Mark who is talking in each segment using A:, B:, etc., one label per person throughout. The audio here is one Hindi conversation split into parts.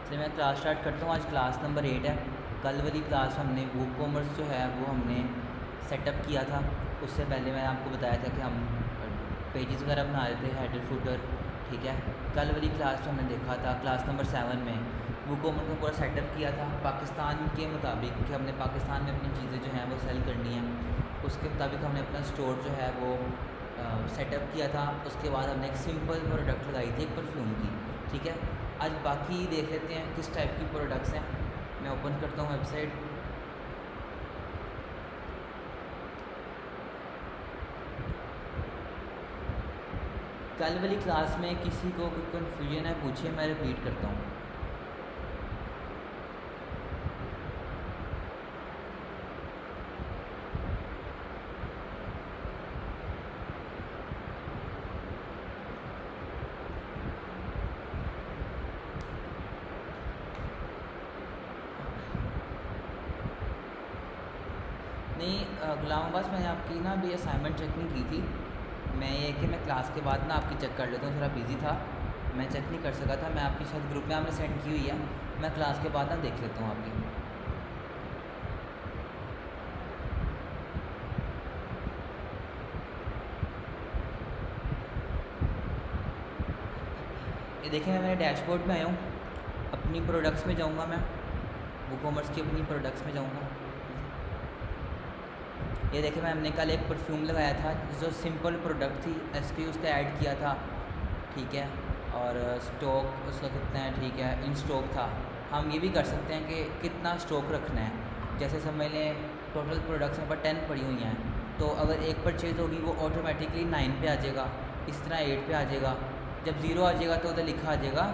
A: चलिए मैं क्लास स्टार्ट करता हूँ। आज क्लास नंबर 8 है। कल वाली क्लास हमने वो कॉमर्स जो है वो हमने सेटअप किया था। उससे पहले मैंने आपको बताया था कि हम पेजेस वगैरह बना रहे थे, हेडर फुटर। ठीक है, कल वाली क्लास में हमने देखा था क्लास नंबर 7 में वो कॉमर्स का पूरा सेटअप किया था पाकिस्तान के मुताबिक कि हमने पाकिस्तान में अपनी चीज़ें जो हैं वो सेल करनी हैं। उसके मुताबिक हमने अपना स्टोर जो है वो सेटअप किया था। उसके बाद हमने एक सिंपल प्रोडक्ट लगाई थी, एक परफ्यूम की। ठीक है, आज बाकी देख लेते हैं किस टाइप की प्रोडक्ट्स हैं। मैं ओपन करता हूँ वेबसाइट। कल वाली क्लास में किसी को कोई कन्फ्यूजन है पूछिए, मैं रिपीट करता हूँ। नहीं गुलाम अब्बास, मैंने आपकी ना अभी असाइनमेंट चेक नहीं की थी। मैं ये कि मैं क्लास के बाद ना आपकी चेक कर लेता हूँ, थोड़ा बिजी था, मैं चेक नहीं कर सका था। मैं आपकी शायद ग्रुप में आपने सेंड की हुई है, मैं क्लास के बाद ना देख लेता हूँ आपकी। ये देखिए, मैं मेरे डैशबोर्ड में आया हूँ, अपनी प्रोडक्ट्स में जाऊँगा। मैं वो कॉमर्स की अपनी प्रोडक्ट्स में जाऊँगा। ये देखिए, मैं हमने कल एक परफ्यूम लगाया था जो सिंपल प्रोडक्ट थी, एसक्यू उसका ऐड किया था। ठीक है, और स्टॉक उसका कितना है, ठीक है, इन स्टॉक था। हम ये भी कर सकते हैं कि कितना स्टॉक रखना है। जैसे समझ लें टोटल प्रोडक्ट्स यहाँ पर 10 पड़ी हुई हैं, तो अगर एक परचेज़ होगी वो ऑटोमेटिकली 9 पे आ जाएगा, इस तरह 8 पे आ जाएगा। जब 0 आ जाएगा तो उधर लिखा आ जाएगा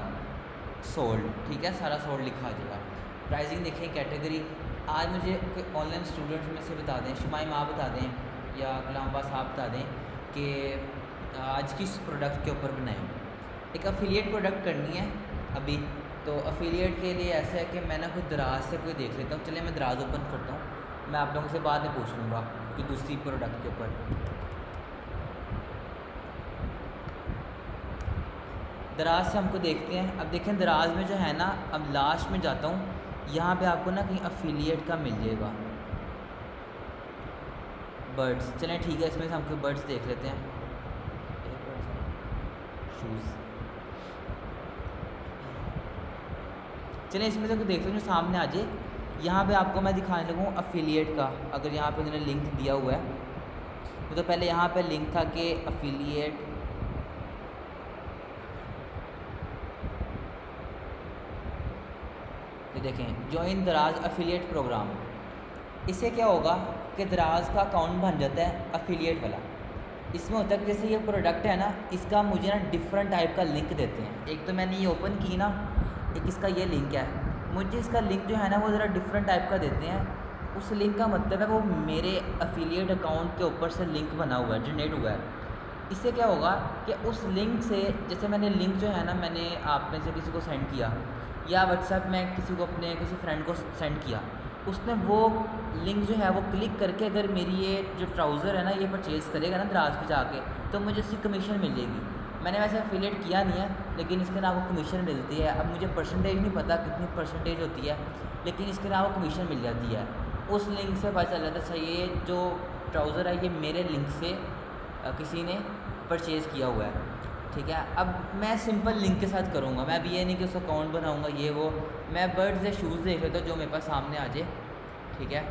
A: सोल्ड। ठीक है, सारा सोल्ड लिखा आ जाएगा। प्राइसिंग देखें, कैटेगरी। आज मुझे कोई ऑनलाइन स्टूडेंट्स में से बता दें, शुमाइम आप बता दें या गुलाम अब्बास आप बता दें कि आज किस प्रोडक्ट के ऊपर बनाएं। एक अफिलिएट प्रोडक्ट करनी है अभी, तो अफिलिएट के लिए ऐसा है कि मैं ना खुद दराज से कोई देख लेता हूँ। चलिए मैं दराज ओपन करता हूँ, मैं आप लोगों से बाद में पूछ लूँगा कि दूसरी प्रोडक्ट के ऊपर। दराज से हमको देखते हैं। अब देखें दराज में जो है ना, अब लास्ट में जाता हूँ, यहाँ पे आपको ना कहीं अफिलिएट का मिल जाएगा, बर्ड्स। चलें ठीक है, इसमें से हमको बर्ड्स देख लेते हैं। शूज़, चलें इसमें से कुछ देखते हैं जो सामने आ जाए। यहाँ पे आपको मैं दिखाने लगूँ अफिलिएट का। अगर यहाँ पे उन्होंने लिंक दिया हुआ है तो पहले यहाँ पे लिंक था कि अफिलिएट, ये देखें जॉइन दराज अफिलिएट प्रोग्राम। इससे क्या होगा कि दराज का अकाउंट बन जाता है अफिलिएट वाला। इसमें होता है कि जैसे ये प्रोडक्ट है ना, इसका मुझे ना डिफरेंट टाइप का लिंक देते हैं। एक तो मैंने ये ओपन की ना, एक इसका ये लिंक है, मुझे इसका लिंक जो है ना वो ज़रा डिफरेंट टाइप का देते हैं। उस लिंक का मतलब है वो मेरे अफिलिएट अकाउंट के ऊपर से लिंक बना हुआ है, जनरेट हुआ है। इससे क्या होगा कि उस लिंक से, जैसे मैंने लिंक जो है ना मैंने आप में से किसी को सेंड किया या व्हाट्सएप में किसी को अपने किसी फ्रेंड को सेंड किया, उसने वो लिंक जो है वो क्लिक करके अगर मेरी ये जो ट्राउज़र है ना ये परचेज़ करेगा ना दराज पे जाके, तो मुझे उसकी कमीशन मिल जाएगी। मैंने वैसे एफिलिएट किया नहीं है, लेकिन इसके ना वो कमीशन मिलती है। अब मुझे परसेंटेज नहीं पता कितनी परसेंटेज होती है, लेकिन इसके ना वो कमीशन मिल जाती है। उस लिंक से पता चल जाता है, अच्छा ये जो ट्राउज़र है ये मेरे लिंक से किसी ने परचेज़ किया हुआ है। ठीक है, अब मैं सिंपल लिंक के साथ करूँगा, मैं अभी ये नहीं कि उसका अकाउंट बनाऊँगा ये वो। मैं बर्ड्स या शूज़ देख लेता हूँ जो मेरे पास सामने आ जाए। ठीक है,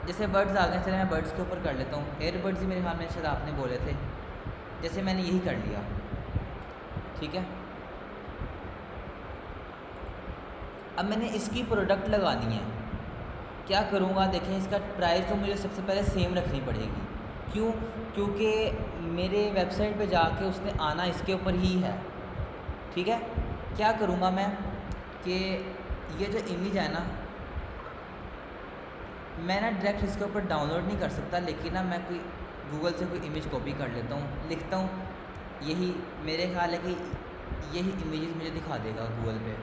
A: जैसे बर्ड्स आ गए, चले मैं बर्ड्स के ऊपर कर लेता हूँ। एयरबड्स ही मेरे ख्याल में शायद आपने बोले थे, जैसे मैंने यही कर लिया। ठीक है, अब मैंने इसकी प्रोडक्ट लगानी है। क्या करूँगा, देखें इसका प्राइस तो मुझे सबसे पहले सेम रखनी पड़ेगी। क्यों? क्योंकि मेरे वेबसाइट पे जाके उसने आना इसके ऊपर ही है। ठीक है, क्या करूँगा मैं कि ये जो इमेज है ना, मैं ना डायरेक्ट इसके ऊपर डाउनलोड नहीं कर सकता, लेकिन ना मैं कोई गूगल से कोई इमेज कॉपी कर लेता हूँ, लिखता हूँ यही, मेरे ख्याल है कि यही इमेजेस मुझे दिखा देगा गूगल पे।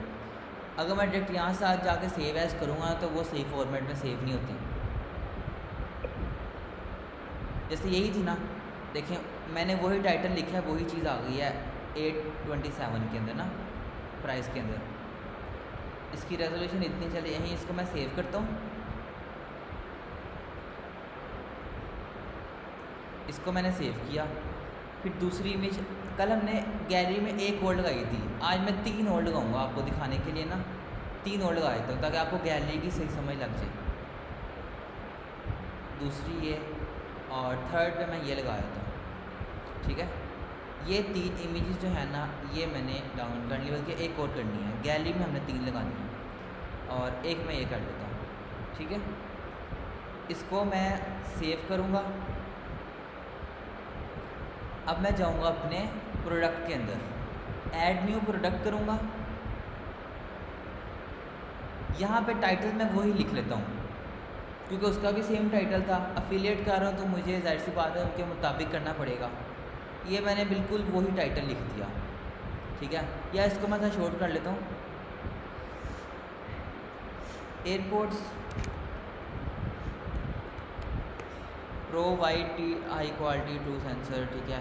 A: अगर मैं डायरेक्ट यहाँ से आज जाके सेव एज़ करूँगा तो वो सही फॉर्मेट में सेव नहीं होती। जैसे यही थी ना, देखें मैंने वही टाइटल लिखा है, वही चीज़ आ गई है। 827 के अंदर ना, प्राइस के अंदर। इसकी रेजोल्यूशन इतनी चले, यहीं इसको मैं सेव करता हूँ। इसको मैंने सेव किया। फिर दूसरी इमेज, कल हमने गैलरी में 1 और लगाई थी, आज मैं 3 और लगाऊंगा आपको दिखाने के लिए ना, 3 और लगा देता हूँ ताकि आपको गैलरी की सही समझ लग जाए। दूसरी ये, और थर्ड पे मैं ये लगा देता हूँ, ठीक है। ये 3 इमेजेस जो है ना, ये मैंने डाउनलोड कर ली, बल्कि एक और करनी है। गैलरी में हमने 3 लगानी है, और एक मैं ये कर लेता हूँ, ठीक है। इसको मैं सेव करूँगा। अब मैं जाऊँगा अपने प्रोडक्ट के अंदर, ऐड न्यू प्रोडक्ट करूँगा। यहाँ पे टाइटल मैं वही लिख लेता हूँ, क्योंकि उसका भी सेम टाइटल था। अफिलिएट कर रहा हूँ तो मुझे जाहिर सी बात है उनके मुताबिक करना पड़ेगा। ये मैंने बिल्कुल वही टाइटल लिख दिया, ठीक है। या इसको मैं शॉर्ट कर लेता हूँ, airports provide high quality true sensor, ठीक है।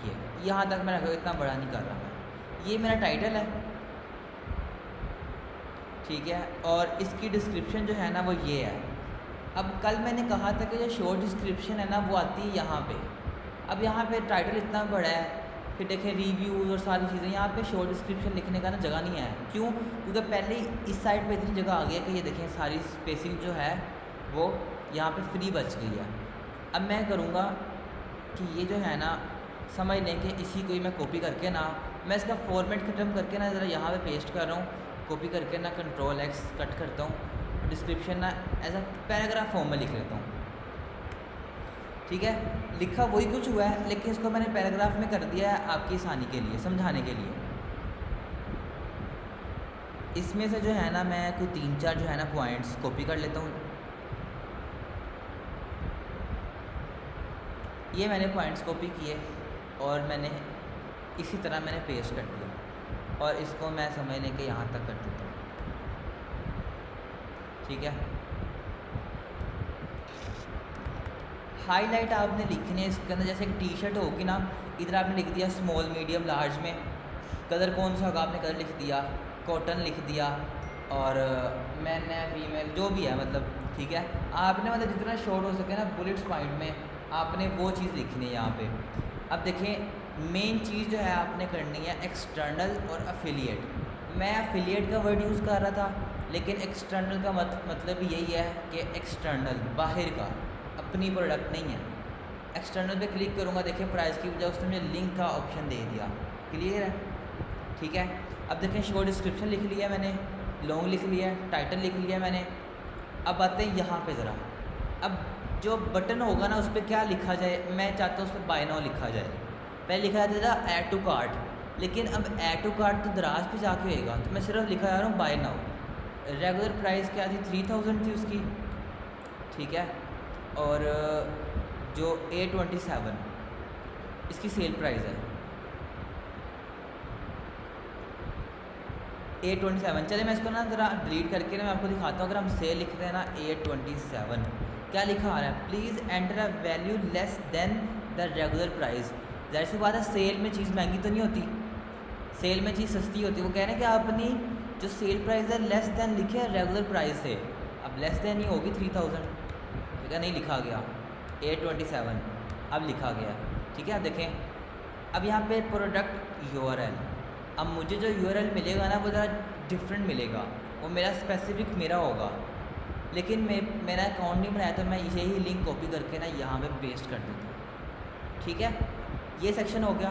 A: ये यहाँ तक मैं रखा, इतना बड़ा नहीं कर रहा मैं। ये मेरा टाइटल है, ठीक है। और इसकी डिस्क्रिप्शन जो है ना वो ये है। अब कल मैंने कहा था कि जो शॉर्ट डिस्क्रिप्शन है ना वो आती है यहाँ पे। अब यहाँ पे टाइटल इतना बड़ा है, फिर देखें रिव्यूज़ और सारी चीज़ें, यहाँ पे शॉर्ट डिस्क्रिप्शन लिखने का ना जगह नहीं है। क्यों? क्योंकि पहले ही इस साइड पे इतनी जगह आ गई है कि ये देखें सारी स्पेसिंग जो है वो यहाँ पे फ्री बच गई है। अब मैं करूँगा कि ये जो है ना, समझ लें कि इसी को ही मैं कॉपी करके ना, मैं इसका फॉर्मेट ख़त्म करके ना ज़रा यहाँ पे पेस्ट कर रहा हूँ, कॉपी करके ना Ctrl+X कट करता हूँ, डिस्क्रिप्शन ना एज अ पैराग्राफ फॉर्म में लिख लेता हूँ, ठीक है। लिखा वही कुछ हुआ है, लेकिन इसको मैंने पैराग्राफ में कर दिया है आपकी आसानी के लिए, समझाने के लिए। इसमें से जो है ना मैं कोई 3-4 जो है ना पॉइंट्स कॉपी कर लेता हूँ। ये मैंने पॉइंट्स कॉपी किए और मैंने इसी तरह मैंने पेस्ट कर दिया, और इसको मैं समझने के यहाँ तक कर देता हूँ, ठीक है। हाईलाइट आपने लिखने है इसके अंदर, जैसे एक टी शर्ट होगी ना, इधर आपने लिख दिया स्मॉल मीडियम लार्ज में, कलर कौन सा होगा आपने कलर लिख दिया, कॉटन लिख दिया, और मैन है फीमेल जो भी है मतलब, ठीक है। आपने मतलब जितना शॉर्ट हो सके ना बुलेट्स पॉइंट में आपने वो चीज़ लिखनी है यहाँ पे। अब देखें मेन चीज़ जो है आपने करनी है एक्सटर्नल और अफिलिएट। मैं अफिलिएट का वर्ड यूज़ कर रहा था, लेकिन एक्सटर्नल का मतलब यही है कि एक्सटर्नल बाहर का, अपनी प्रोडक्ट नहीं है। एक्सटर्नल पे क्लिक करूँगा, देखिए प्राइस की वजह उसने मुझे लिंक का ऑप्शन दे दिया, क्लियर है, ठीक है। अब देखें शॉर्ट डिस्क्रिप्शन लिख लिया मैंने, लॉन्ग लिख लिया, टाइटल लिख लिया मैंने। अब आते हैं यहाँ पे ज़रा, अब जो बटन होगा ना उस पर क्या लिखा जाए, मैं चाहता हूँ उस पर बाय नाउ लिखा जाए। पहले लिखा जाता था ऐड टू कार्ट, लेकिन अब ऐड टू कार्ट तो दराज पे जाके होएगा, तो मैं सिर्फ लिखा जा रहा हूँ बाय नाउ। रेगुलर प्राइस क्या थी, 3000 थी उसकी, ठीक है। और जो A27 इसकी सेल प्राइस है A27। चले मैं इसको ना ज़रा डिलीट करके ना मैं आपको दिखाता हूँ। अगर हम सेल लिखते हैं ना A27, क्या लिखा आ रहा है, please enter a value less than the regular price. जाहिर सी बात है सेल में चीज़ महंगी तो नहीं होती, सेल में चीज़ सस्ती होती है। वो कह रहे हैं कि आपने जो सेल प्राइस है लेस देन लिखे रेगुलर प्राइस से। अब लेस देन ही होगी 3000, ठीक है, नहीं लिखा गया A27, अब लिखा गया, ठीक है। देखें अब यहाँ पे प्रोडक्ट URL, अब मुझे जो URL मिलेगा ना वो ज़रा डिफरेंट मिलेगा, वो मेरा स्पेसिफिक मेरा होगा, लेकिन मेरा अकाउंट नहीं बनाया तो मैं यही लिंक कॉपी करके ना यहाँ पे पेस्ट कर देता हूँ, ठीक है। ये सेक्शन हो गया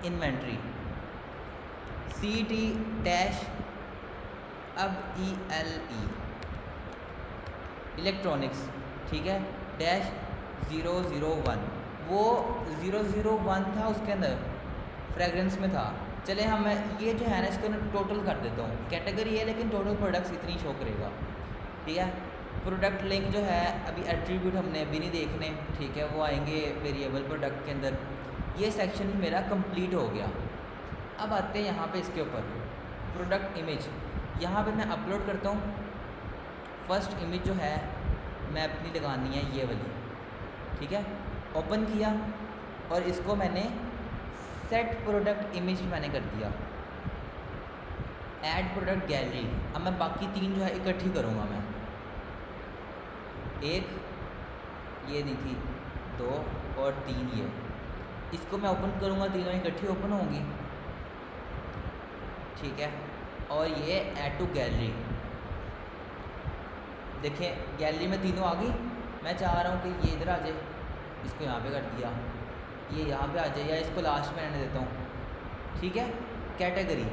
A: इन्वेंट्री, CT डैश, अब ELE इलेक्ट्रॉनिक्स, ठीक है, डैश 001, वो 001 था उसके अंदर फ्रेगरेंस में था। चले हम ये जो है ना इसको टोटल कर देता हूँ, कैटेगरी है लेकिन टोटल प्रोडक्ट्स इतनी शो करेगा, ठीक है। प्रोडक्ट लिंक जो है अभी एट्रीब्यूट हमने अभी नहीं देखने, ठीक है, वो आएंगे वेरिएबल प्रोडक्ट के अंदर। ये सेक्शन मेरा कंप्लीट हो गया। अब आते हैं यहाँ पे इसके ऊपर प्रोडक्ट इमेज, यहाँ पे मैं अपलोड करता हूँ। फर्स्ट इमेज जो है मैं अपनी लगानी है ये वाली, ठीक है। ओपन किया और इसको मैंने सेट प्रोडक्ट इमेज मैंने कर दिया, ऐड प्रोडक्ट गैलरी। अब मैं बाकी 3 जो है इकट्ठी करूँगा मैं, एक ये नहीं थी, 2 और 3 ये, इसको मैं ओपन करूँगा, तीनों इकट्ठी ओपन होंगी, ठीक है। और ये ऐड टू गैलरी, देखिए गैलरी में तीनों आ गई। मैं चाह रहा हूँ कि ये इधर आ जाए, इसको यहाँ पे कर दिया, ये यहाँ पे आ जाए, या इसको लास्ट में रहने देता हूँ, ठीक है। कैटेगरी,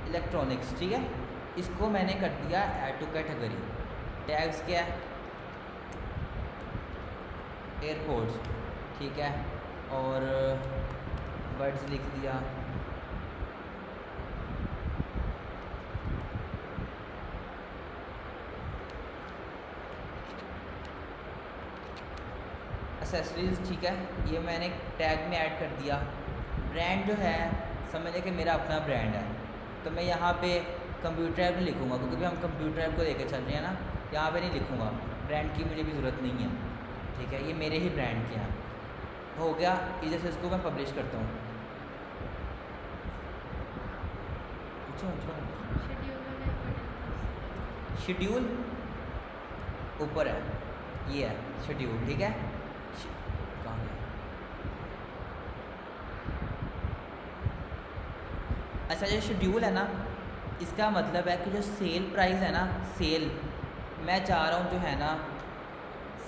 A: इलेक्ट्रॉनिक्स, ठीक है, इसको मैंने कर दिया ऐड टू कैटेगरी। टैग्स क्या है, एयरपोर्ट्स, ठीक है, और वर्ड्स लिख दिया, एक्सेसरीज, ठीक है, ये मैंने टैग में ऐड कर दिया। ब्रांड जो है समझ लें कि मेरा अपना ब्रांड है, तो मैं यहाँ पे कंप्यूटर ऐप नहीं लिखूँगा, क्योंकि हम कंप्यूटर ऐप को लेकर चल रहे हैं ना, यहाँ पे नहीं लिखूँगा, ब्रांड की मुझे भी ज़रूरत नहीं है, ठीक है, ये मेरे ही ब्रांड के हैं। हो गया, इधर से इसको मैं पब्लिश करता हूँ। शेड्यूल ऊपर है, ये है शेड्यूल, ठीक है। कहाँ है? अच्छा, ये शेड्यूल है ना, इसका मतलब है कि जो सेल प्राइस है ना, सेल मैं चाह रहा हूँ जो है ना,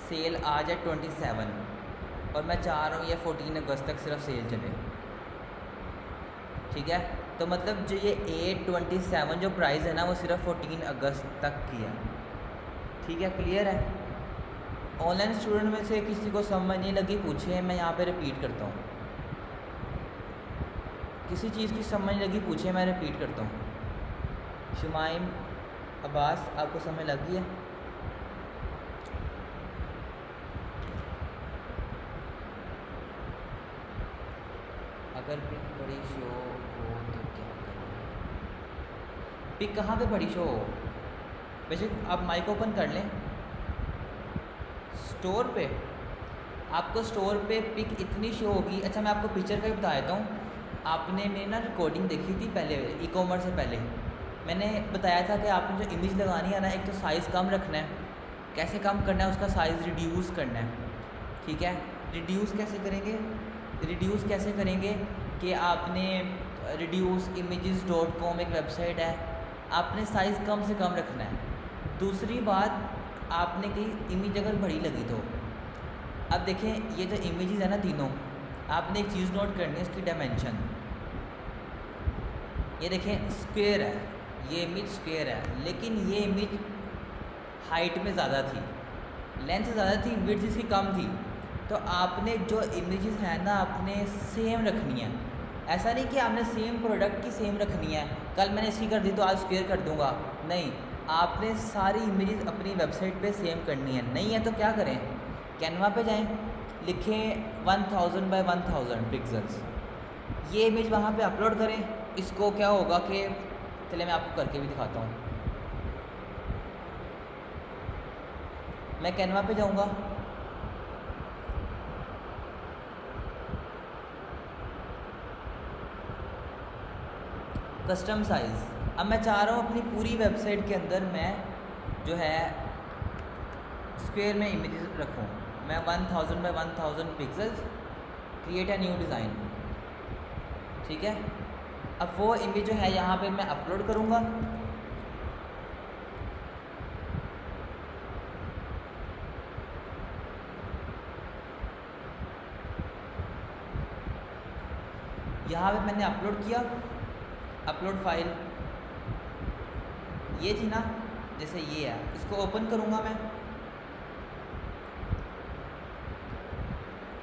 A: सेल आ जाए 27, और मैं चाह रहा हूँ ये 14 अगस्त तक सिर्फ सेल चले, ठीक है। तो मतलब जो ये 827 जो प्राइस है ना, वो सिर्फ 14 अगस्त तक की है, ठीक है, क्लियर है। ऑनलाइन स्टूडेंट में से किसी को समझ नहीं लगी पूछे, मैं यहाँ पे रिपीट करता हूँ, किसी चीज़ की समझ लगी पूछे, मैं रिपीट करता हूँ। शुमाइम, अब्बास, आपको समझ लगी है? अगर पिक बड़ी शो हो तो क्या करें? पिक कहाँ पे बड़ी शो हो? वैसे आप माइक ओपन कर लें, स्टोर पे आपको स्टोर पे पिक इतनी शो होगी। अच्छा, मैं आपको पिक्चर का ही बता देता हूँ। आपने मेरी ना रिकॉर्डिंग देखी थी पहले, ई कॉमर्स से पहले मैंने बताया था कि आपने जो इमेज लगानी है ना, एक तो साइज़ कम रखना है, कैसे कम करना है, उसका साइज़ रिड्यूस करना है, ठीक है। रिड्यूस कैसे करेंगे? रिड्यूस कैसे करेंगे कि आपने reduceimages.com एक वेबसाइट है, आपने साइज़ कम से कम रखना है। दूसरी बात, आपने कहीं इमेज अगर बड़ी लगी तो, अब देखें ये जो इमेजेस है ना तीनों, आपने एक चीज़ नोट करनी है, इसकी डायमेंशन। ये देखें स्क्वायर है, ये इमेज स्क्वायर है, लेकिन ये इमेज हाइट में ज़्यादा थी, लेंथ ज़्यादा थी, विड्थ इसकी कम थी। तो आपने जो इमेजेस हैं ना, आपने सेम रखनी है। ऐसा नहीं कि आपने सेम प्रोडक्ट की सेम रखनी है, कल मैंने इसकी कर दी तो आज स्क्वायर कर दूंगा, नहीं, आपने सारी इमेजेस अपनी वेबसाइट पे सेम करनी है। नहीं है तो क्या करें, कैनवा पे जाएं, लिखें 1000 बाय 1000 पिक्सल्स, ये इमेज वहाँ पे अपलोड करें। इसको क्या होगा कि चले मैं आपको करके भी दिखाता हूँ। मैं कैनवा पे जाऊँगा, कस्टम साइज़, अब मैं चाह रहा हूँ अपनी पूरी वेबसाइट के अंदर मैं जो है स्क्वायर में इमेजेस रखूँ। मैं 1000 by 1000 pixels, create a new design, ठीक है। अब वो इमेज जो है यहाँ पे मैं अपलोड करूँगा। यहाँ पे मैंने अपलोड किया, अपलोड फाइल ये थी ना, जैसे ये है, इसको ओपन करूँगा मैं।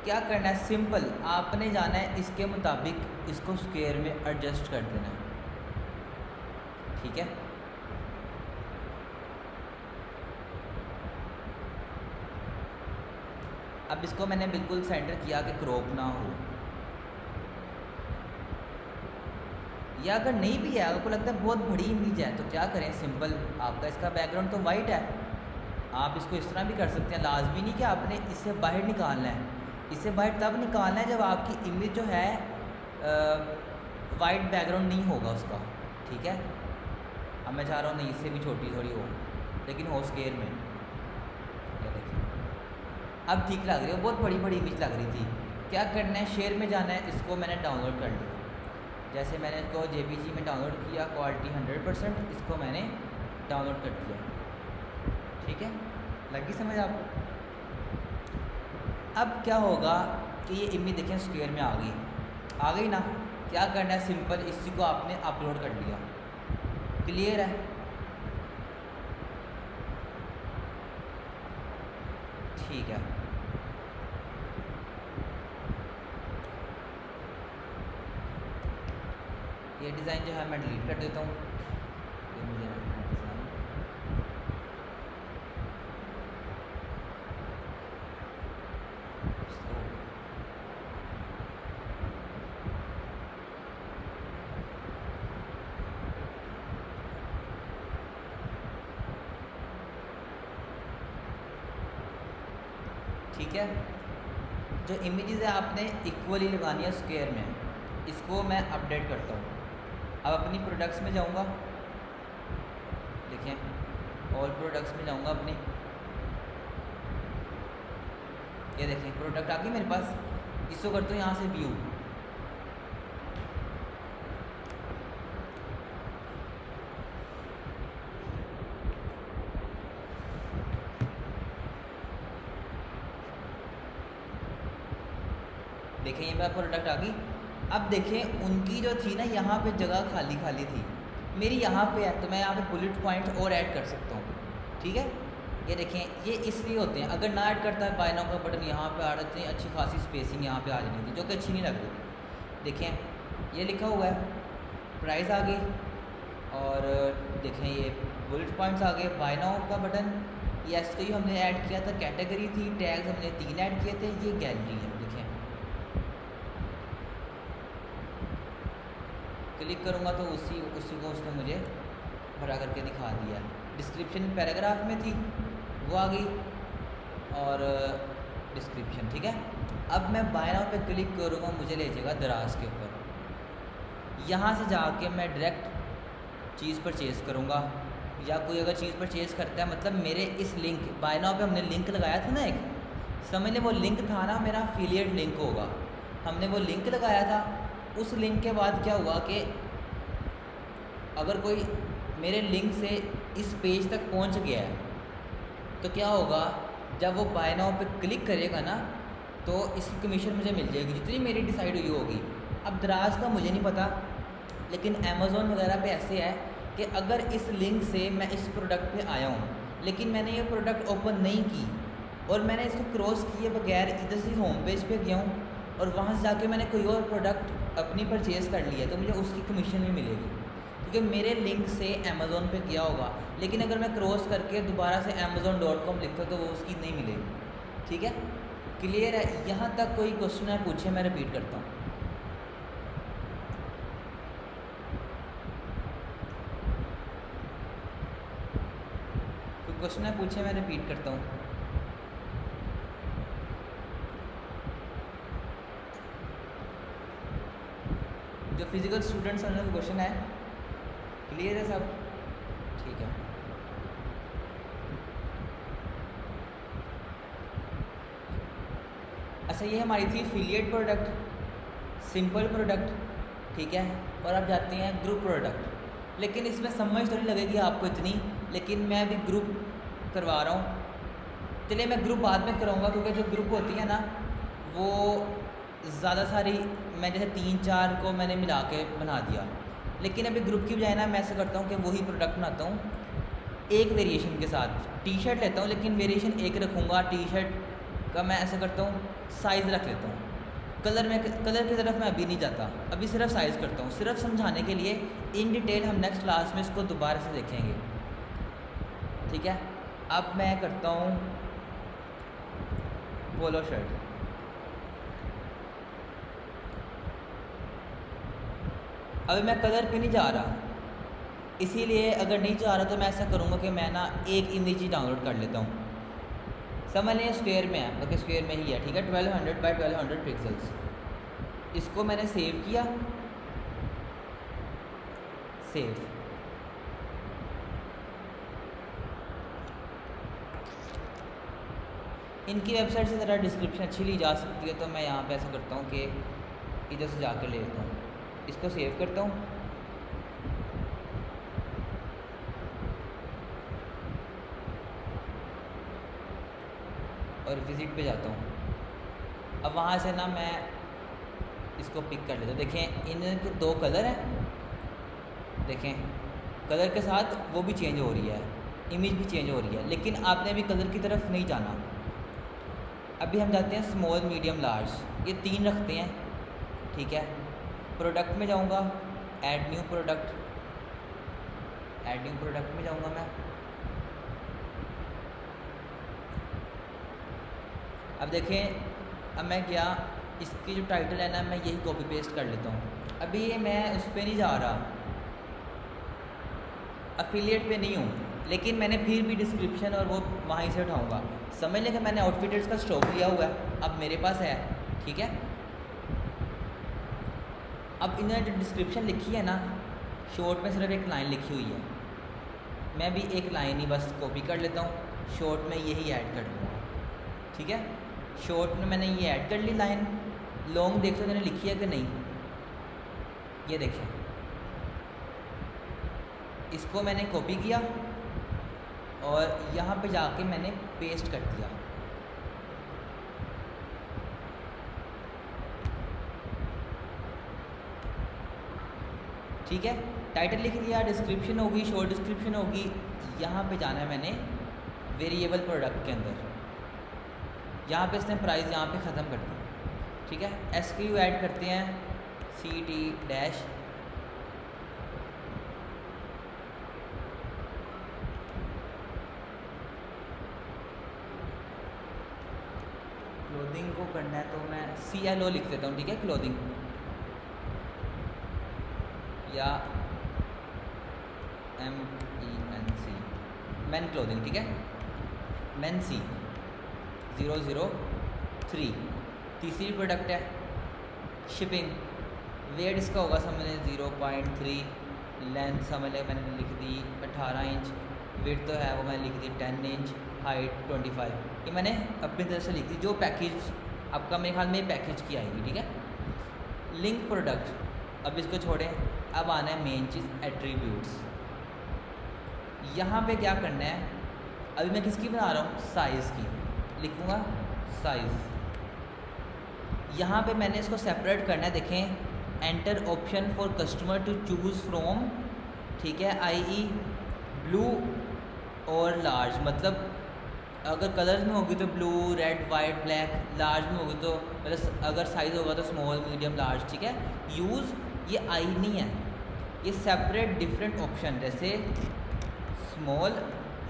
A: क्या करना है, सिंपल, आपने जाना है इसके मुताबिक इसको स्क्वायर में एडजस्ट कर देना है, ठीक है। अब इसको मैंने बिल्कुल सेंटर किया कि क्रॉप ना हो, या अगर नहीं भी है, आपको लगता है बहुत बड़ी इमेज है तो क्या करें, सिंपल, आपका इसका बैकग्राउंड तो वाइट है, आप इसको इस तरह भी कर सकते हैं, लाजमी नहीं कि आपने इससे बाहर निकालना है। इससे बाहर तब निकालना है जब आपकी इमेज जो है वाइट बैकग्राउंड नहीं होगा उसका, ठीक है। अब मैं चाह रहा हूँ नहीं, इससे भी छोटी थोड़ी हो, लेकिन हो स्केयर में। ये देखिए अब ठीक लग रही है, बहुत बड़ी बड़ी इमेज लग रही थी। क्या करना है, शेयर में जाना है, इसको मैंने डाउनलोड कर लिया। जैसे मैंने इसको JPG में डाउनलोड किया, क्वालिटी 100%, इसको मैंने डाउनलोड कर दिया, ठीक है। लगी समझ आपको? अब क्या होगा कि ये इमेज देखें स्क्वायर में आ गई ना। क्या करना है, सिंपल इसी को आपने अपलोड कर लिया। क्लियर है? ठीक है। ये डिज़ाइन जो है मैं डिलीट कर देता हूँ, ये मुझे रखना है डिज़ाइन। ठीक है, जो इमेजेस है आपने इक्वली लगानी है स्क्वायर में। इसको मैं अपडेट करता हूँ। अब अपनी प्रोडक्ट्स में जाऊँगा, देखें ऑल प्रोडक्ट्स में जाऊँगा अपनी, ये देखें प्रोडक्ट आ गई मेरे पास। इसको करता हूँ यहाँ से व्यू, देखें ये मेरा प्रोडक्ट आ गई। अब देखें उनकी जो थी ना यहाँ पे जगह खाली खाली थी, मेरी यहाँ पे है, तो मैं यहाँ पे बुलेट पॉइंट और ऐड कर सकता हूँ, ठीक है। ये देखें ये इसलिए होते हैं, अगर ना ऐड करता है बाय नाउ का बटन यहाँ पे आ रहा है, अच्छी खासी स्पेसिंग यहाँ पे आ जानी थी, जो कि अच्छी नहीं लग रही। देखें ये लिखा हुआ है, प्राइस आ गई, और देखें ये बुलेट पॉइंट्स आ गए, बाय नाउ का बटन, ये SKU हमने ऐड किया था, कैटेगरी थी, टैग्स हमने 3 ऐड किए थे, ये गैलरी है। देखें क्लिक करूँगा तो उसी को उसने मुझे भरा करके दिखा दिया। डिस्क्रिप्शन पैराग्राफ में थी, वो आ गई, और डिस्क्रिप्शन, ठीक है। अब मैं बाय नाउ पे क्लिक करूँगा, मुझे ले जाएगा दराज के ऊपर। यहाँ से जाके मैं डायरेक्ट चीज़ परचेज़ करूँगा, या कोई अगर चीज़ परचेज़ करता है, मतलब मेरे इस लिंक बाय नाउ पे हमने लिंक लगाया था ना एक, समझ लें वो लिंक था ना मेरा एफिलिएट लिंक होगा। हमने वो लिंक लगाया था, उस लिंक के बाद क्या हुआ कि अगर कोई मेरे लिंक से इस पेज तक पहुंच गया है, तो क्या होगा, जब वो बाय नाउ पे क्लिक करेगा ना, तो इसकी कमीशन मुझे मिल जाएगी, जितनी मेरी डिसाइड हुई होगी। अब दराज का मुझे नहीं पता, लेकिन अमेज़ोन वगैरह पे ऐसे है कि अगर इस लिंक से मैं इस प्रोडक्ट पे आया हूँ, लेकिन मैंने ये प्रोडक्ट ओपन नहीं की, और मैंने इसको क्रॉस किए बगैर इधर से होम पेज पे गया हूँ, और वहाँ से जाके मैंने कोई और प्रोडक्ट अपनी परचेज़ कर लिया, तो मुझे उसकी कमीशन भी मिलेगी, क्योंकि मेरे लिंक से अमेज़ोन पे गया होगा। लेकिन अगर मैं क्रॉस करके दोबारा से amazon.com लिखता तो वो उसकी नहीं मिलेगी, ठीक है। क्लियर है? यहाँ तक कोई क्वेश्चन है पूछे, मैं रिपीट करता हूँ। कोई क्वेश्चन है पूछे, मैं रिपीट करता हूँ। जो फिजिकल स्टूडेंट्स हैं उनका क्वेश्चन है, क्लियर है सब? ठीक है। अच्छा ये हमारी थी एफिलिएट प्रोडक्ट, सिंपल प्रोडक्ट, ठीक है। और अब जाते हैं ग्रुप प्रोडक्ट। लेकिन इसमें समझ तो नहीं लगेगी आपको इतनी, लेकिन मैं भी ग्रुप करवा रहा हूँ। चलिए मैं ग्रुप बाद में कराऊँगा, क्योंकि जो ग्रुप होती है ना वो ज़्यादा सारी, मैं जैसे 3-4 को मैंने मिला के बना दिया। लेकिन अभी ग्रुप की बजाय ना मैं ऐसा करता हूँ कि वही प्रोडक्ट बनाता हूँ एक वेरिएशन के साथ। टी शर्ट लेता हूँ लेकिन वेरिएशन एक रखूँगा। टी शर्ट का मैं ऐसा करता हूँ साइज़ रख लेता हूँ। कलर की तरफ मैं अभी नहीं जाता, अभी सिर्फ साइज़ करता हूँ, सिर्फ समझाने के लिए। इन डिटेल हम नेक्स्ट क्लास में इसको दोबारा से देखेंगे, ठीक है। अब मैं करता हूँ पोलो शर्ट। अभी मैं कलर पे नहीं जा रहा, इसीलिए अगर नहीं जा रहा तो मैं ऐसा करूँगा कि मैं ना एक इमेज ही डाउनलोड कर लेता हूँ। समझ लें स्क्वायर में है, बल्कि स्क्वायर में ही है, ठीक है। 1200 बाई 1200 पिक्सल्स। इसको मैंने सेव किया, सेव। इनकी वेबसाइट से ज़रा डिस्क्रिप्शन अच्छी ली जा सकती है, तो मैं यहाँ पे ऐसा करता हूँ कि इधर से जाकर ले लेता हूँ, इसको सेव करता हूँ। और विज़िट पे जाता हूँ। अब वहाँ से ना मैं इसको पिक कर लेता हूँ। देखें इनके 2 कलर हैं, देखें कलर के साथ वो भी चेंज हो रही है, इमेज भी चेंज हो रही है, लेकिन आपने अभी कलर की तरफ नहीं जाना। अभी हम जाते हैं स्मॉल मीडियम लार्ज, ये 3 रखते हैं, ठीक है। प्रोडक्ट में जाऊंगा, add new product, add new product में जाऊंगा मैं। अब देखें, अब मैं गया, इसकी जो टाइटल है ना, मैं यही कॉपी पेस्ट कर लेता हूँ। अभी ये मैं उस पर नहीं जा रहा, एफिलिएट पे नहीं हूँ, लेकिन मैंने फिर भी डिस्क्रिप्शन और वो वहीं से उठाऊँगा। समझ लें कि मैंने आउटफिटर्स का स्टॉक लिया हुआ है, अब मेरे पास है, ठीक है। अब इन्होंने जो डिस्क्रिप्शन लिखी है ना, शॉर्ट में सिर्फ एक लाइन लिखी हुई है, मैं भी एक लाइन ही बस कॉपी कर लेता हूँ, शॉर्ट में यही ऐड कर लूँगा, ठीक है। शॉर्ट में मैंने ये ऐड कर ली लाइन। लॉन्ग देख लो मैंने लिखी है कि नहीं, ये देखिए, इसको मैंने कॉपी किया और यहाँ पे जाके मैंने पेस्ट कर दिया। ठीक है, टाइटल लिख लिया, डिस्क्रिप्शन होगी, शॉर्ट डिस्क्रिप्शन होगी। यहाँ पे जाना है मैंने वेरिएबल प्रोडक्ट के अंदर, यहाँ पे इसने प्राइस यहाँ पे ख़त्म कर दी, ठीक है। SKU ऐड करते हैं, CT डैश, क्लोथिंग को करना है तो मैं CLO लिख देता हूँ, ठीक है, क्लोथिंग, या MENC, मैन क्लोथिंग, ठीक है, MENC 003। तीसरी प्रोडक्ट है शिपिंग, वेट इसका होगा समझ 0.3, लेंथ समझ लें मैंने लिख दी 18 इंच, वेट तो है वो मैंने लिख दी 10 इंच, हाइट 25, ये मैंने अपनी तरफ से लिख दी। जो पैकेज आपका मेरे ख्याल में पैकेज की आएगी, ठीक है। लिंक प्रोडक्ट, अब इसको छोड़ें, अब आना है मेन चीज़, एट्रीब्यूट्स। यहाँ पे क्या करना है, अभी मैं किसकी बना रहा हूँ, साइज़ की, लिखूँगा साइज़। यहाँ पे मैंने इसको सेपरेट करना है, देखें enter option for customer to choose from, ठीक है, i.e. ब्लू और लार्ज, मतलब अगर कलर्स में होगी तो blue, red, white, black, large में होगी तो मतलब अगर साइज़ होगा तो स्मॉल, मीडियम, लार्ज, ठीक है। यूज़ ये आई नहीं है, ये सेपरेट डिफरेंट ऑप्शन, जैसे स्मॉल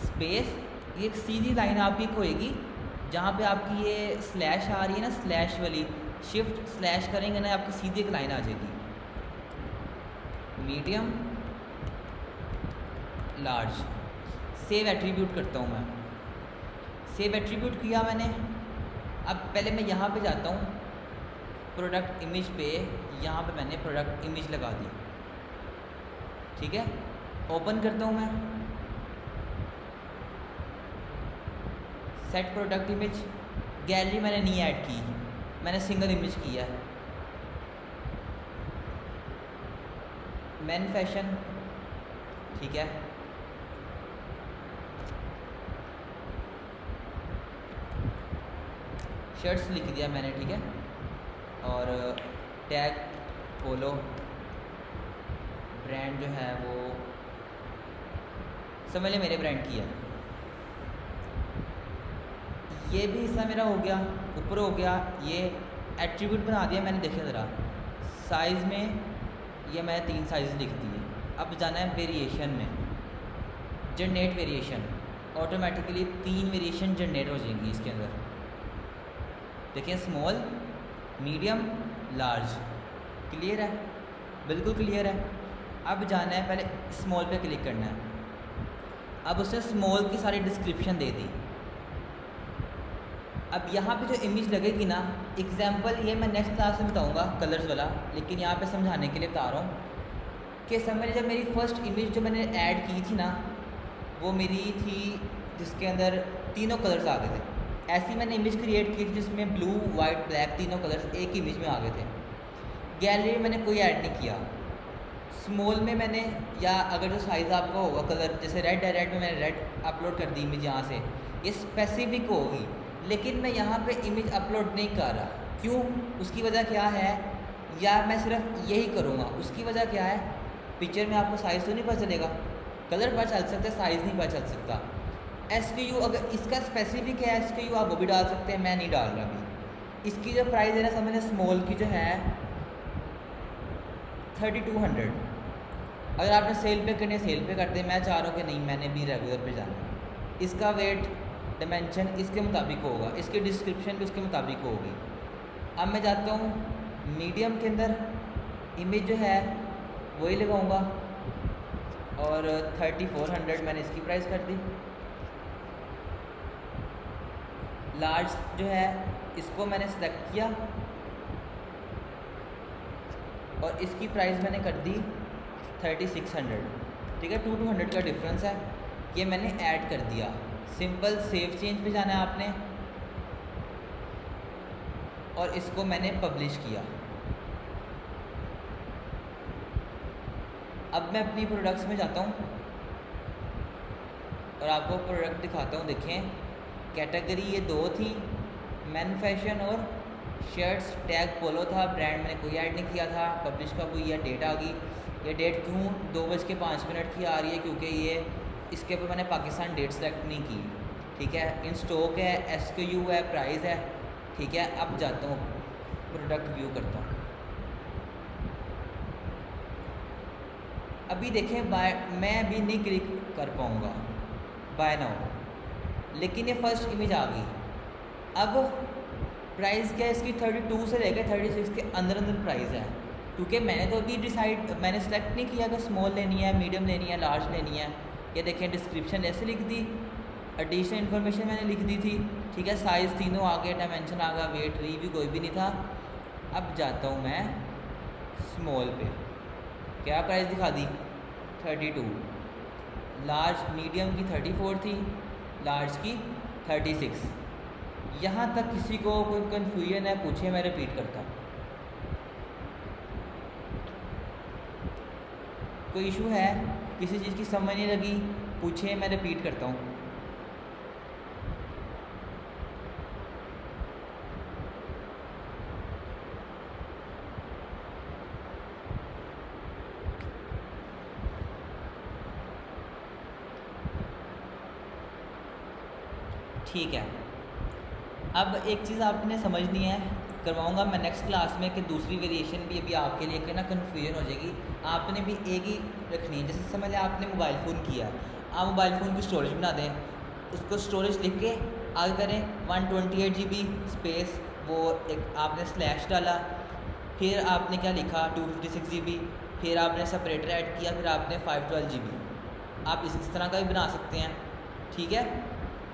A: स्पेस, ये एक सीधी लाइन आपकी होएगी, जहाँ पे आपकी ये स्लैश आ रही है ना, स्लैश वाली, शिफ्ट स्लैश करेंगे ना आपकी सीधी एक लाइन आ जाएगी। मीडियम, लार्ज, सेव एट्रीब्यूट करता हूँ मैं, सेव एट्रीब्यूट किया मैंने। अब पहले मैं यहाँ पे जाता हूँ प्रोडक्ट इमेज पे, यहाँ पे मैंने प्रोडक्ट इमेज लगा दी, ठीक है। ओपन करता हूँ मैं, सेट प्रोडक्ट इमेज, गैलरी मैंने नहीं ऐड की, मैंने सिंगल इमेज किया है। मैन फैशन, ठीक है, शर्ट्स लिख दिया मैंने, ठीक है। और टैग पोलो, ब्रांड जो है वो समझ लें मेरे ब्रांड की है। ये भी हिस्सा मेरा हो गया, ऊपर हो गया, ये एट्रीब्यूट बना दिया मैंने, देखिए ज़रा साइज़ में ये मैं 3 साइज़ लिख दिए। अब जाना है वेरिएशन में, generate variation, automatically 3 variation generate हो जाएंगी इसके अंदर, देखिए स्मॉल, मीडियम, लार्ज, क्लियर है, बिल्कुल क्लियर है। अब जाना है, पहले स्मॉल पे क्लिक करना है। अब उसने स्मॉल की सारी डिस्क्रिप्शन दे दी, अब यहाँ पे जो इमेज लगेगी ना, एग्जाम्पल ये मैं नेक्स्ट क्लास में बताऊँगा कलर्स वाला, लेकिन यहाँ पे समझाने के लिए बता रहा हूँ कि समय जब मेरी फर्स्ट इमेज जो मैंने ऐड की थी ना, वो मेरी थी जिसके अंदर तीनों कलर्स आ गए थे। ऐसी मैंने इमेज क्रिएट की थी जिसमें ब्लू वाइट ब्लैक तीनों कलर्स एक इमेज में आ गए थे। गैलरी में मैंने कोई ऐड नहीं किया। स्मॉल में मैंने, या अगर जो साइज़ आपका होगा कलर, जैसे रेड है, रेड में मैंने रेड अपलोड कर दी इमेज यहाँ से, ये स्पेसिफिक होगी, लेकिन मैं यहाँ पे इमेज अपलोड नहीं कर रहा। क्यों? उसकी वजह क्या है? या मैं सिर्फ यही करूँगा, उसकी वजह क्या है? पिक्चर में आपको साइज़ तो नहीं पता चलेगा, कलर पता चल सकता है, साइज़ नहीं पता चल सकता। SKU अगर इसका स्पेसिफिक है SKU, आप वो भी डाल सकते हैं, मैं नहीं डाल रहा अभी। इसकी जो प्राइस है ना, समझने स्मॉल की जो है 3200। अगर आपने सेल पे करने सेल पे करते, मैं चाह रहा हूँ कि नहीं, मैंने भी रेगुलर पे जाना है। इसका वेट डायमेंशन इसके मुताबिक होगा, इसकी डिस्क्रिप्शन भी उसके मुताबिक होगी। अब मैं जाता हूँ मीडियम के अंदर, इमेज जो है वही लगाऊंगा और 3400 मैंने इसकी प्राइस कर दी। लार्ज जो है इसको मैंने सेलेक्ट किया और इसकी प्राइस मैंने कर दी 3600। ठीक है, 200 का डिफरेंस है, ये मैंने ऐड कर दिया। सिंपल सेव चेंज पे जाना है आपने और इसको मैंने पब्लिश किया। अब मैं अपनी प्रोडक्ट्स में जाता हूँ और आपको प्रोडक्ट दिखाता हूँ। देखें, कैटेगरी ये दो थी, मैन फैशन और शर्ट्स। टैग पोलो था, ब्रांड मैंने कोई ऐड नहीं किया था। पब्लिश का कोई यह डेट आ गई। ये डेट क्यों 2:05 की आ रही है? क्योंकि ये इसके ऊपर मैंने पाकिस्तान डेट सेलेक्ट नहीं की। ठीक है, इन स्टॉक है, SKU है, प्राइस है। ठीक है, अब जाता हूँ प्रोडक्ट व्यू करता हूँ। अभी देखें, बाय मैं भी नहीं क्लिक कर पाऊँगा बाय नाउ, लेकिन ये फर्स्ट इमेज आ गई। अब प्राइस क्या है इसकी? 32 से लेकर 36 के अंदर अंदर प्राइस है, क्योंकि मैंने तो अभी मैंने सेलेक्ट नहीं किया कि स्मॉल लेनी है, मीडियम लेनी है, लार्ज लेनी है। ये देखें, डिस्क्रिप्शन ऐसे लिख दी, एडिशनल इन्फॉर्मेशन मैंने लिख दी थी। ठीक है, साइज़ तीनों आ गए, डायमेंशन आ गया, वेट रिव्यू कोई भी नहीं था। अब जाता हूँ मैं स्मॉल पे, क्या प्राइस दिखा दी? 32। लार्ज मीडियम की 34 थी, लार्ज की 36। यहाँ तक किसी को कोई कन्फ्यूजन है पूछे, मैं रिपीट करता हूँ। कोई इशू है, किसी चीज़ की समझ नहीं लगी, पूछे, मैं रिपीट करता हूँ। ठीक है, अब एक चीज़ आपने समझनी है, करवाऊंगा मैं नेक्स्ट क्लास में, कि दूसरी वेरिएशन भी अभी आपके लिए कि ना कन्फ्यूजन हो जाएगी। आपने भी एक ही रखनी है। जैसे समझ लें आपने मोबाइल फ़ोन किया, आप मोबाइल फ़ोन की स्टोरेज बना दें, उसको स्टोरेज लिख के आगे करें 128 GB स्पेस, वो एक आपने स्लैश डाला, फिर आपने क्या लिखा 256 GB, फिर आपने सेपरेटर ऐड किया, फिर आपने 512 GB। आप इस तरह का भी बना सकते हैं। ठीक है,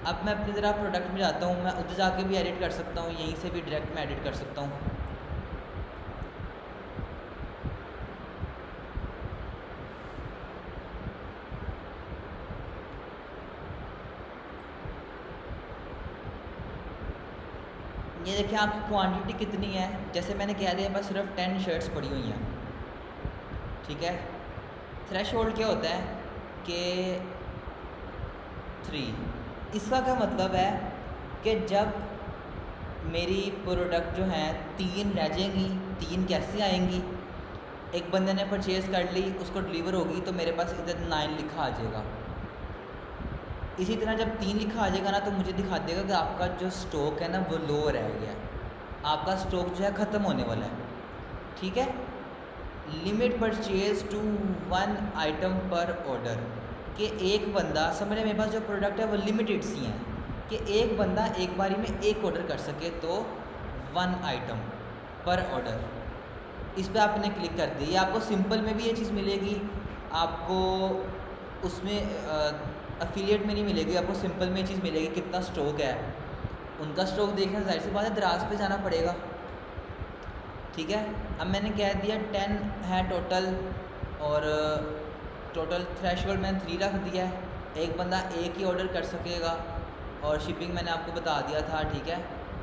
A: अब मैं अपनी ज़रा प्रोडक्ट में जाता हूँ, मैं उधर जाके भी एडिट कर सकता हूँ, यहीं से भी डायरेक्ट मैं एडिट कर सकता हूँ। ये देखिए आपकी क्वांटिटी कितनी है। जैसे मैंने कह दिया बस सिर्फ 10 शर्ट्स पड़ी हुई हैं। ठीक है, थ्रेश होल्ड क्या होता है कि 3। इसका क्या मतलब है कि जब मेरी प्रोडक्ट जो हैं 3 रह जाएंगी, 3 कैसे आएंगी? एक बंदे ने परचेज़ कर ली, उसको डिलीवर होगी तो मेरे पास इधर 9 लिखा आ जाएगा। इसी तरह जब 3 लिखा आ जाएगा ना, तो मुझे दिखा देगा कि आपका जो स्टॉक है ना वो लो रह गया है, आपका स्टॉक जो है ख़त्म होने वाला है। ठीक है, लिमिट परचेज टू 1 आइटम पर ऑर्डर, कि एक बंदा, समझ मेरे पास जो प्रोडक्ट है वो लिमिटेड सी हैं कि एक बंदा एक बारी में एक ऑर्डर कर सके, तो 1 आइटम पर ऑर्डर। इस पर आपने क्लिक कर दिया। ये आपको सिंपल में भी ये चीज़ मिलेगी, आपको उसमें एफिलिएट में नहीं मिलेगी, आपको सिंपल में ये चीज़ मिलेगी कितना स्टॉक है। उनका स्ट्रोक देखना जाहिर सी बात है दराज पे जाना पड़ेगा, ठीक है। अब मैंने कह दिया 10 है टोटल, और टोटल थ्रेशोल्ड मैंने 3 रख दिया है, एक बंदा एक ही ऑर्डर कर सकेगा, और शिपिंग मैंने आपको बता दिया था, ठीक है।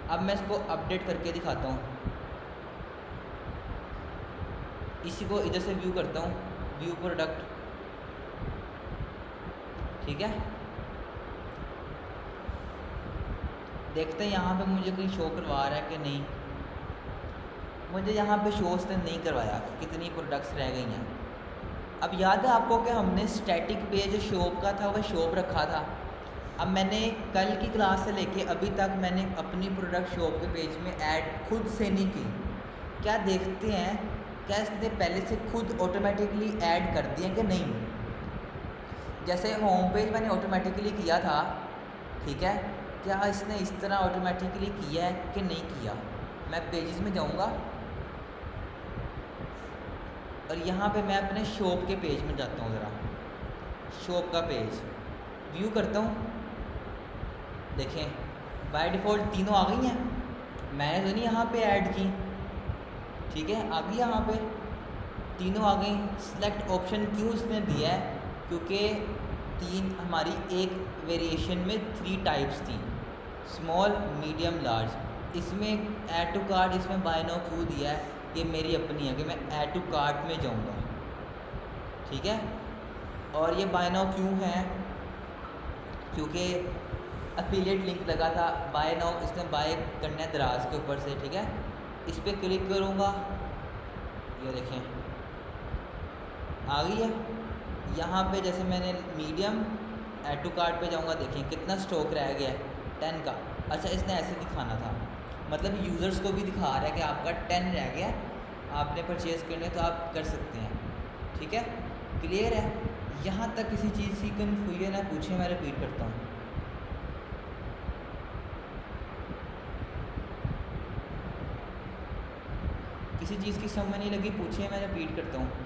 A: अब मैं इसको अपडेट करके दिखाता हूँ, इसी को इधर से व्यू करता हूँ, व्यू प्रोडक्ट, ठीक है। देखते हैं यहाँ पे मुझे कोई शो करवा रहा है कि नहीं। मुझे यहाँ पे शो उसने नहीं करवाया कितनी प्रोडक्ट्स रह गई हैं। अब याद है आपको कि हमने स्टैटिक पेज शॉप का था वह शॉप रखा था। अब मैंने कल की क्लास से लेके अभी तक मैंने अपनी प्रोडक्ट शॉप के पेज में ऐड खुद से नहीं की। क्या देखते हैं क्या इसने पहले से खुद ऑटोमेटिकली ऐड कर दिए कि नहीं। जैसे होम पेज मैंने ऑटोमेटिकली किया था, ठीक है, क्या इसने इस तरह ऑटोमेटिकली किया है कि नहीं किया। मैं पेजेस में जाऊंगा और यहाँ पे मैं अपने शॉप के पेज में जाता हूँ, ज़रा शॉप का पेज व्यू करता हूँ। देखें बाय डिफ़ॉल्ट तीनों आ गई हैं, मैंने तो नहीं यहाँ पे ऐड की, ठीक है। आ गई यहाँ पे तीनों आ गई। सिलेक्ट ऑप्शन क्यों इसने दिया है, क्योंकि तीन हमारी एक वेरिएशन में 3 टाइप्स थी, स्मॉल मीडियम लार्ज। इसमें ऐड टू कार्ट इसमें बाय नाउ क्यों दिया है, ये मेरी अपनी है कि मैं ऐड टू कार्ट में जाऊंगा, ठीक है। और ये बाय नाउ क्यों है, क्योंकि एफिलिएट लिंक लगा था। बाय नाउ इसने बाय करना है दराज के ऊपर से, ठीक है। इस पर क्लिक करूँगा, ये देखें आ गई है। यहाँ पे जैसे मैंने मीडियम ऐड टू कार्ट पे जाऊँगा, देखें कितना स्टॉक रह गया है 10 का। अच्छा इसने ऐसे दिखाना था, मतलब यूज़र्स को भी दिखा रहा है कि आपका 10 रह गया, आपने परचेज़ करने तो आप कर सकते हैं, ठीक है। क्लियर है। यहाँ तक किसी चीज़ की कन्फ्यूजन है पूछे, मैं रिपीट करता हूँ। किसी चीज़ की समझ नहीं लगी पूछिए, मैं रिपीट करता हूँ।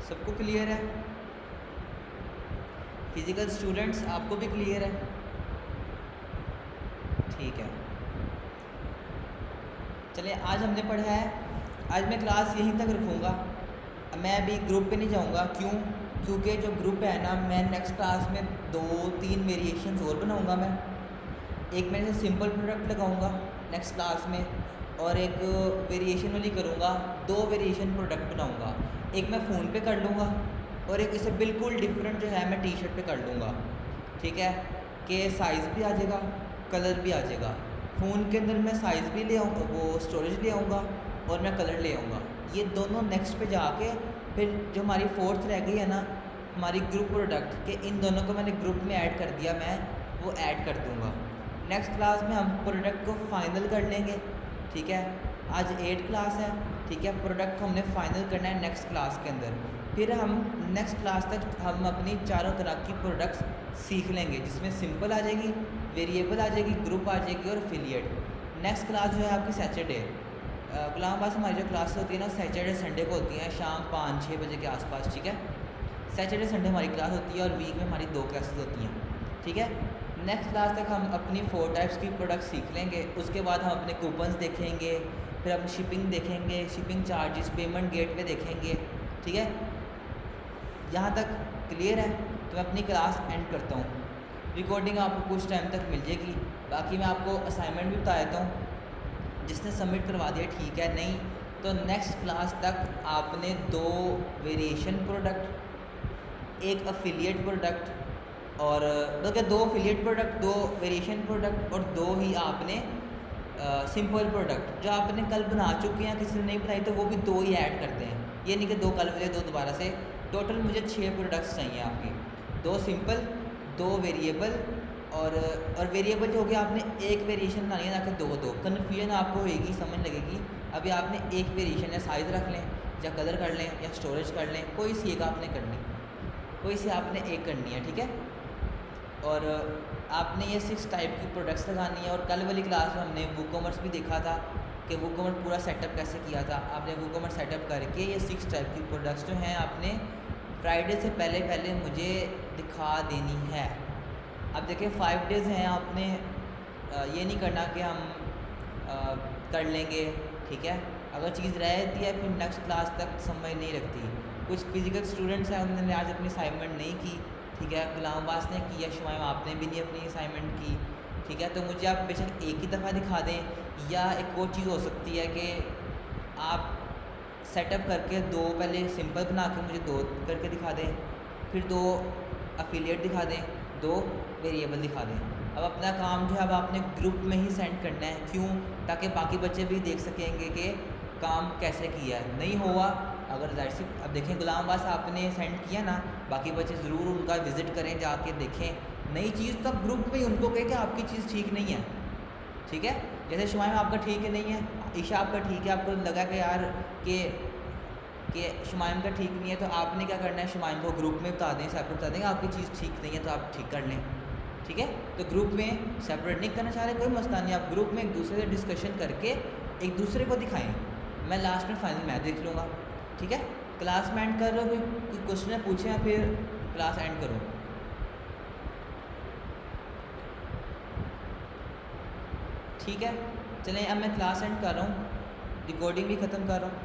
A: सबको क्लियर है? फिज़िकल स्टूडेंट्स आपको भी क्लियर है? ठीक है, चलिए आज हमने पढ़ा है। आज मैं क्लास यहीं तक रखूँगा, मैं अभी ग्रुप पे नहीं जाऊँगा। क्यों? क्योंकि जो ग्रुप है ना, मैं नेक्स्ट क्लास में 2-3 वेरिएशंस और बनाऊँगा। मैं एक मैं सिंपल प्रोडक्ट लगाऊँगा नेक्स्ट क्लास में, और एक वेरिएशन वाली करूँगा, 2 वेरिएशन प्रोडक्ट बनाऊँगा। एक मैं फ़ोन पे कर लूँगा और एक इसे बिल्कुल डिफरेंट जो है मैं टी शर्ट पे कर लूँगा, ठीक है। कि साइज़ भी आ जाएगा, कलर भी आ जाएगा। फ़ोन के अंदर मैं साइज़ भी ले आऊँगा, वो स्टोरेज ले आऊँगा, और मैं कलर ले आऊँगा। ये दोनों नेक्स्ट पे जाके फिर जो हमारी 4th रह गई है ना हमारी ग्रुप प्रोडक्ट के, इन दोनों को मैंने ग्रुप में ऐड कर दिया, मैं वो ऐड कर दूँगा। नेक्स्ट क्लास में हम प्रोडक्ट को फाइनल कर लेंगे, ठीक है। आज 8 क्लास है, ठीक है। प्रोडक्ट को हमने फाइनल करना है नेक्स्ट क्लास के अंदर। फिर हम नेक्स्ट क्लास तक हम अपनी चारों तरह की प्रोडक्ट्स सीख लेंगे, जिसमें सिंपल आ जाएगी, वेरिएबल आ जाएगी, ग्रुप आ जाएगी, और एफिलिएट। नेक्स्ट क्लास जो है आपकी सैटरडे, गुलामाबाद हमारी जो क्लास होती है ना सैटरडे संडे को होती हैं, शाम 5-6 बजे के आसपास, ठीक है। सैटरडे संडे हमारी क्लास होती है, और वीक में हमारी 2 क्लासेस होती हैं, ठीक है। नेक्स्ट क्लास तक हम अपनी 4 टाइप्स की प्रोडक्ट सीख लेंगे। उसके बाद हम अपने कूपन्स देखेंगे, फिर हम शिपिंग देखेंगे, शिपिंग चार्जेस, पेमेंट गेटवे देखेंगे, ठीक है। यहाँ तक क्लियर है? तो मैं अपनी क्लास एंड करता हूँ। रिकॉर्डिंग आपको कुछ टाइम तक मिल जाएगी। बाकी मैं आपको असाइनमेंट भी बता देता हूँ, जिसने सबमिट करवा दिया ठीक है, नहीं तो नेक्स्ट क्लास तक आपने 2 वेरिएशन प्रोडक्ट, एक अफिलिएट प्रोडक्ट, और बल्कि 2 अफिलिएट प्रोडक्ट, 2 वेरिएशन प्रोडक्ट, और 2 ही आपने सिंपल प्रोडक्ट जो आपने कल बना चुके हैं, किसी ने नहीं बनाई तो वो भी 2 ही ऐड करते हैं। ये नहीं कि 2 कल बजे 2 दोबारा से। टोटल मुझे 6 प्रोडक्ट्स चाहिए आपकी, 2 सिंपल, 2 वेरिएबल, और वेरिएबल जो हो गया आपने एक वेरिएशन बनानी है ना कि 2-2। कन्फ्यूजन आपको होगी, समझ लगेगी। अभी आपने एक वेरिएशन या साइज़ रख लें, या कलर कर लें, या स्टोरेज कर लें, कोई सी एक आपने करनी, कोई सी आपने एक करनी है, ठीक है। और आपने ये 6 टाइप की प्रोडक्ट्स लगानी है। और कल वाली क्लास में हमने वूकॉमर्स भी देखा था कि वूकॉमर्स पूरा सेटअप कैसे किया था। आपने वूकॉमर्स सेटअप करके ये 6 टाइप की प्रोडक्ट्स जो हैं आपने फ्राइडे से पहले पहले मुझे दिखा देनी है। अब देखिए 5 डेज़ हैं, आपने ये नहीं करना कि हम कर लेंगे, ठीक है। अगर चीज़ रहती है फिर नेक्स्ट क्लास तक समझ नहीं रखती। कुछ फिजिकल स्टूडेंट्स हैं, उन्होंने आज अपनी असाइनमेंट नहीं की, ठीक है। गुलाम अब्बास ने किया, शुमाइम आपने भी नहीं अपनी असाइनमेंट की, ठीक है। तो मुझे आप बेशक एक ही दफ़ा दिखा दें, या एक और चीज़ हो सकती है कि आप सेटअप करके 2 पहले सिंपल बना के मुझे 2 करके दिखा दें, फिर 2 अफिलिएट दिखा दें, 2 वेरिएबल दिखा दें। अब अपना काम जो है अब आपने ग्रुप में ही सेंड करना है, क्यों? ताकि बाकी बच्चे भी देख सकेंगे कि काम कैसे किया है। नहीं हुआ अगर जाहिर सी, अब देखें गुलाम अब्बास आपने सेंड किया ना, बाकी बच्चे ज़रूर उनका विज़िट करें, जाके देखें नई चीज़, तब ग्रुप में ही उनको कहें कि आपकी चीज़ ठीक नहीं है, ठीक है। जैसे शुमाइम आपका ठीक है नहीं है, ईशा आपका ठीक है, आपको लगा कि यार कि शुमाइम का ठीक नहीं है, तो आपने क्या करना है, शुमाइम को ग्रुप में बता दें, सेपरेट बता दें आपकी चीज़ ठीक नहीं है तो आप ठीक कर लें, ठीक है। तो ग्रुप में सेपरेट नहीं करना चाह रहे, कोई मसला नहीं, आप ग्रुप में एक दूसरे से डिस्कशन करके एक दूसरे को दिखाएं। मैं लास्ट में फाइनल मैं देख लूँगा, ठीक है। क्लास में एंड कर रहे हो, कोई क्वेश्चन पूछें या फिर क्लास एंड करो? ठीक है, चलें अब मैं क्लास एंड कर रहा हूँ, रिकॉर्डिंग भी ख़त्म कर रहा हूँ।